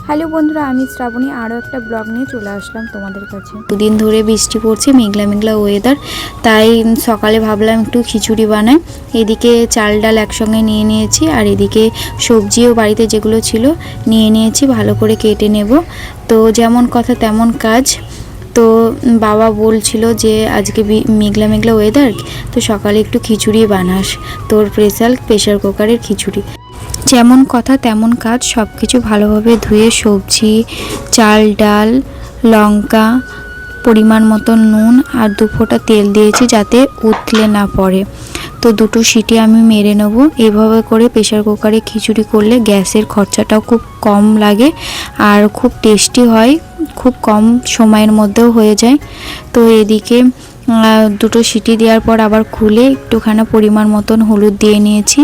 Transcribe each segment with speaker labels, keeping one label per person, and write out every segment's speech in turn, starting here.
Speaker 1: Hello বন্ধুরা, আমি শ্রাবণী আরও একটা ব্লগ নিয়ে চলে আসলাম তোমাদের কাছে। দুদিন ধরে বৃষ্টি পড়ছে, মেঘলা মেঘলা ওয়েদার, তাই সকালে ভাবলাম একটু খিচুড়ি বানাই। এদিকে চাল ডাল একসঙ্গে নিয়ে নিয়েছি, আর এদিকে সবজিও বাড়িতে যেগুলো ছিল নিয়ে নিয়েছি, ভালো করে কেটে নেব। তো যেমন কথা তেমন কাজ। তো বাবা বলছিল যে আজকে মেঘলা মেঘলা ওয়েদার, তো সকালে একটু খিচুড়ি বানাস, তোর প্রেসার কুকারের খিচুড়ি। যেমন কথা তেমন কাজ, সব কিছু ভালোভাবে ধুয়ে সবজি, চাল ডাল, লঙ্কা, পরিমাণ মতো নুন আর 2 ফোঁটা তেল দিয়েছি যাতে উতলে না পড়ে। তো 2টো সিটি আমি মেরে নেব। এভাবে করে প্রেসার কুকারে খিচুড়ি করলে গ্যাসের খরচাটাও খুব কম লাগে আর খুব টেস্টি হয়, খুব কম সময়ের মধ্যেও হয়ে যায়। তো এদিকে 2টো সিটি দেওয়ার পর আবার খুলে একটুখানি পরিমাণ মতন হলুদ দিয়ে নিয়েছি,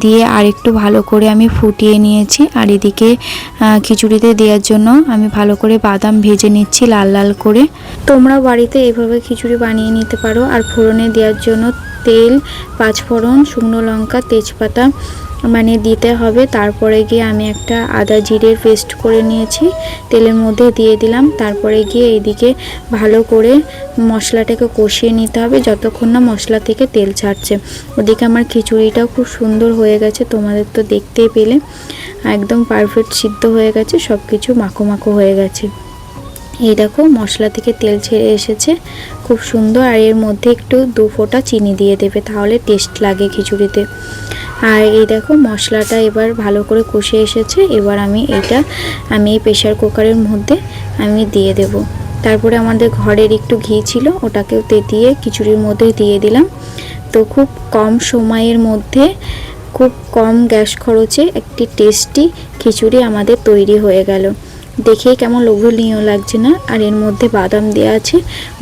Speaker 1: দিয়ে আর একটু ভালো করে আমি ফুটিয়ে নিয়েছি। আর এদিকে খিচুড়িতে দেওয়ার জন্য আমি ভালো করে বাদাম ভেজে নিচ্ছি লাল লাল করে। তোমরা বাড়িতে এইভাবে খিচুড়ি বানিয়ে নিতে পারো। আর ফোড়নে দেওয়ার জন্য তেল, 5 ফোড়ন, শুকনো লঙ্কা, তেজপাতা দিতে হবে। তারপরে গিয়ে আমি একটা আদা জিরের পেস্ট করে নিয়েছি, তেলের মধ্যে দিয়ে দিলাম। তারপরে গিয়ে এদিকে ভালো করে মশলাটাকে কষিয়ে নিতে হবে যতক্ষণ না মশলা থেকে তেল ছাড়ছে। ওদিকে আমার খিচুড়িটাও খুব সুন্দর হয়ে গেছে, তোমাদের তো দেখতেই পেলে একদম পারফেক্ট সিদ্ধ হয়ে গেছে, সব কিছু মাখো মাখো হয়ে গেছে। এই দেখো মশলা থেকে তেল ছেড়ে এসেছে, খুব সুন্দর। আর এর মধ্যে একটু 2 ফোঁটা চিনি দিয়ে দেবে, তাহলে টেস্ট লাগে খিচুড়িতে। আর এই দেখো মশলাটা এবার ভালো করে কষে এসেছে। এবার আমি এই প্রেসার কুকারের মধ্যে আমি দিয়ে দেব। তারপরে আমাদের ঘরের একটু ঘি ছিল, ওটাকেও দিয়ে খিচুড়ির মধ্যে দিয়ে দিলাম। তো খুব কম সময়ের মধ্যে, খুব কম গ্যাস খরচে একটি টেস্টি খিচুড়ি আমাদের তৈরি হয়ে গেল। দেখেই কেমন লোভনীয় লাগছে না? আর এর মধ্যে বাদাম দেওয়া আছে,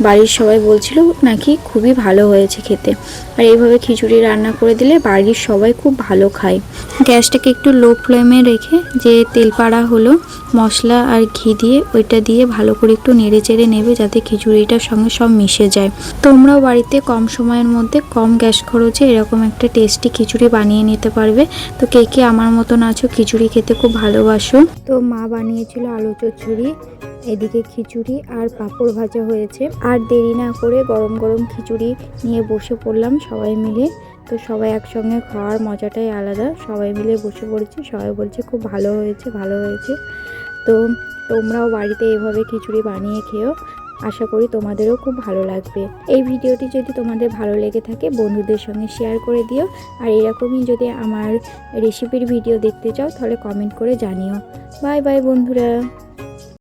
Speaker 1: বাড়ির সবাই বলছিল নাকি খুবই ভালো হয়েছে খেতে। আর এইভাবে খিচুড়ি রান্না করে দিলে বাড়ির সবাই খুব ভালো খায়। গ্যাসটাকে একটু লো ফ্লেমে রেখে যে তেল পাড়া হলো মশলা আর ঘি দিয়ে, ওইটা দিয়ে ভালো করে একটু নেড়ে চেড়ে নেবে যাতে খিচুড়িটার সঙ্গে সব মিশে যায়। তোমরাও বাড়িতে কম সময়ের মধ্যে কম গ্যাস খরচে এরকম একটা টেস্টি খিচুড়ি বানিয়ে নিতে পারবে। তো কে কে আমার মতন আছো, খিচুড়ি খেতে খুব ভালোবাসো? তো মা বানিয়েছিল আলু চচ্চড়ি, এদিকে খিচুড়ি আর পাঁপড় ভাজা হয়েছে। আর দেরি না করে গরম গরম খিচুড়ি নিয়ে বসে পড়লাম সবাই মিলে। তো সবাই একসঙ্গে খাওয়ার মজাটাই আলাদা, সবাই মিলে বসে পড়েছি, সবাই বলছে খুব ভালো হয়েছে, ভালো হয়েছে। তো তোমরাও বাড়িতে এভাবে খিচুড়ি বানিয়ে খেও, আশা করি তোমাদেরও খুব ভালো লাগবে। এই ভিডিওটি যদি তোমাদের ভালো লেগে থাকে বন্ধুদের সঙ্গে শেয়ার করে দিও। আর এরকমই যদি আমার রেসিপির ভিডিও দেখতে চাও তাহলে কমেন্ট করে জানিও। বাই বাই বন্ধুরা।